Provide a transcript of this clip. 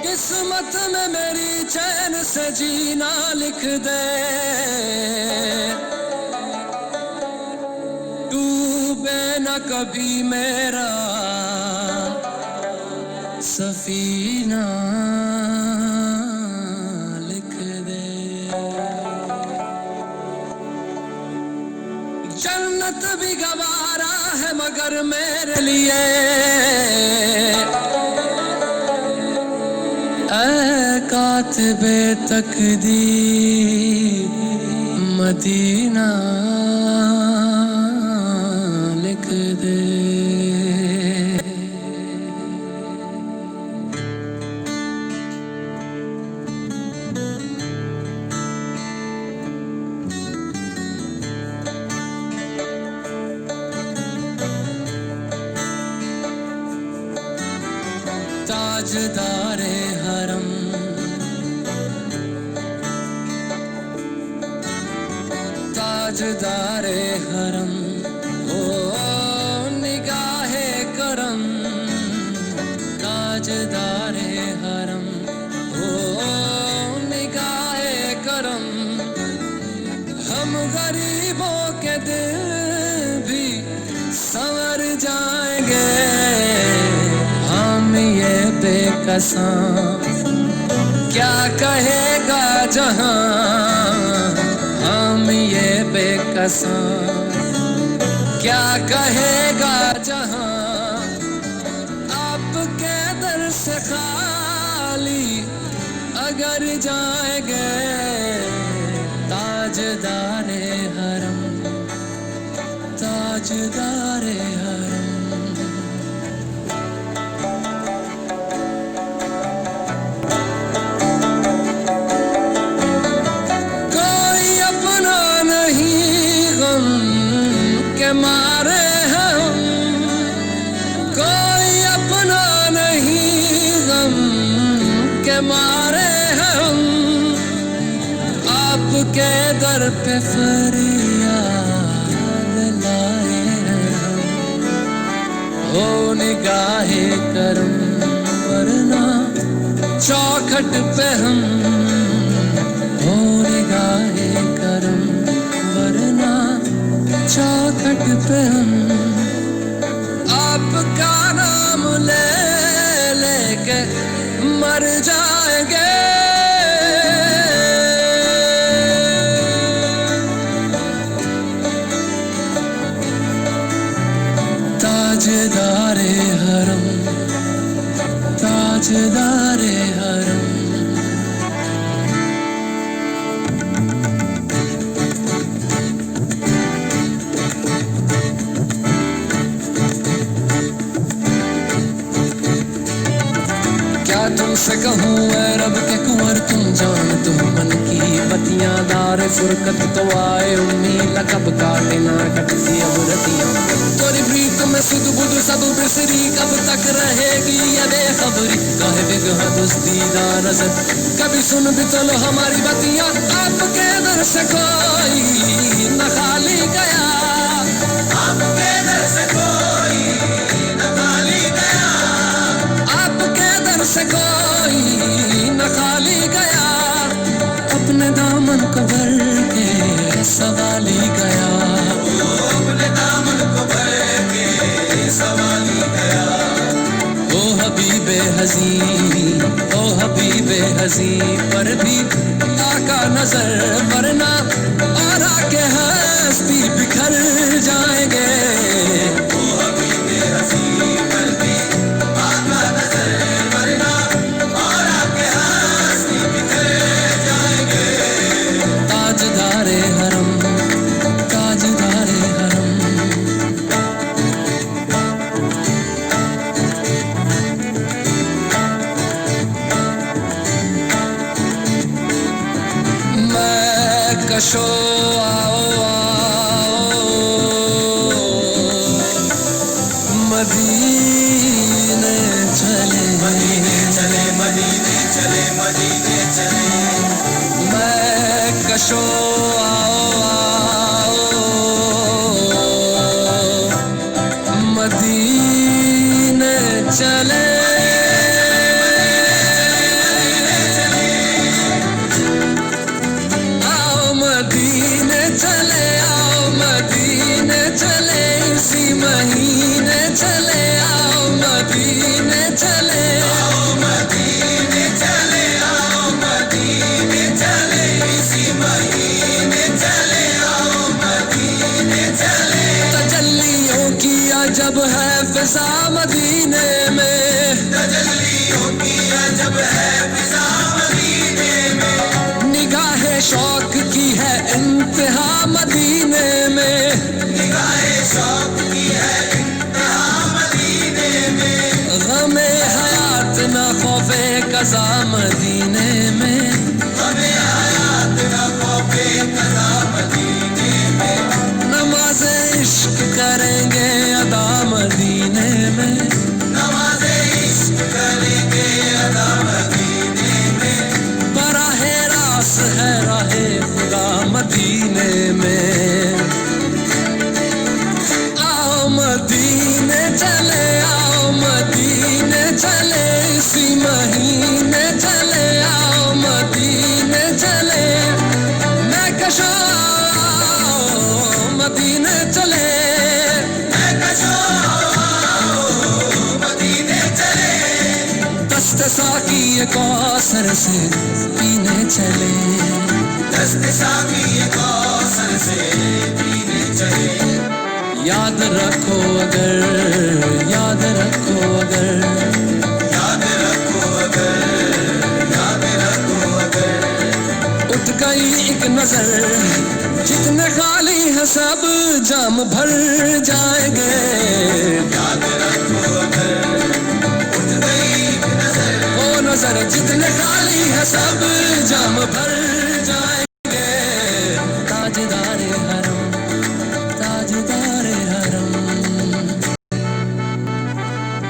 قسمت میں میری چین سے جینا لکھ دے، ڈوبے نہ کبھی میرا سفینہ لکھ دے۔ جنت بھی گوارا ہے مگر میرے لیے، اے کاتب تقدیر مدینہ لکھ دے۔ تاجدار حرم، تاجدار حرم، او نگاہ کرم، تاجدار حرم، او نگاہ کرم، ہم غریبوں کے دل بھی سنور جائیں گے، ہم یہ بے قسم کیا کہے گا جہاں، ہم یہ بے قسم کیا کہے گا جہاں، آپ کے در سے خالی اگر جائیں گے، تاجدار حرم، تاجدار حرم۔ مارے ہیں ہم، کوئی اپنا نہیں غم کے مارے ہیں ہم، آپ کے در پہ فریاد لائے ہیں ہم، ہو نگاہ کرم ورنہ چوکھٹ پہ ہم، ہو نگاہ کرم ورنہ چوکھٹ پہ ہم، آپ کا نام لے لے کے مر جائیں گے، تاجدار حرم، تاجدار حرم۔ تم سے کہوں اے رب کے کنور تم جان تم من کی بتیاں، دار فرقت تو آئے امید کب کاٹے نہ کٹتی اب رتیاں، توری پریت میں سدھ بدھ سب بسری کب تک رہے گی یہ بے خبری، کاہے بگہ دزدیدہ نظر کبھی سن بھی تو لو ہماری بتیاں، آپ کے در سے کوئی نہ خالی گیا، آپ کے در سے کوئی نہ خالی گیا، آپ کے در سے کوئی نہ خالی گیا، اپنے دامن کو بھر کے سوالی گیا، اپنے دامن کو بھر کے سوالی گیا، او حبیب حزین، او حبیب حزین پر بھی آقا نظر ورنہ اور آ کے ہستی بکھر جائیں گے، او حبیب حزین پر بھی آقا نظر ورنہ اور آ کے ہستی بکھر جائیں گے، تاجدار حرم، تاجدار حرم۔ میں کشو آؤ آؤ مدینے چلے، مدینے چلے، مدینے چلے، مدینے چلے، میں کشو آؤ آؤ مدینے چلے، فضا مدینے میں، تجلی ہوتی ہے جب ہے فضا مدینے میں، نگاہ شوق کی ہے انتہا مدینے میں، نگاہ شوق کی ہے انتہا مدینے میں، غم حیات نہ خوف قضا مدینے میں، ہمیں حیات نہ خوف قضا مدینے میں، نماز عشق کریں گے ادا مدینے میں، نماز عشق کریں گے ادا مدینے میں، براہ راست ہے راہ خدا مدینے میں، آؤ مدینے چلے، آؤ مدینے چلے، اسی مہینے چلے، آؤ مدینے چلے، میں کشو مدینے چلے، میں کشو مدینے چلے، دست ساقی کوثر سے پینے چلے، دست ساقی کوثر سے پینے چلے، یاد رکھو اگر، یاد رکھو اگر، یاد رکھو اگر، یاد رکھو اگر، اٹھ گئی ایک نظر، جتنے خالی ہیں سب جام بھر جائیں گے، یاد رکھو اگر، اٹھ گئی ایک نظر، وہ نظر جتنے خالی ہیں سب جام بھر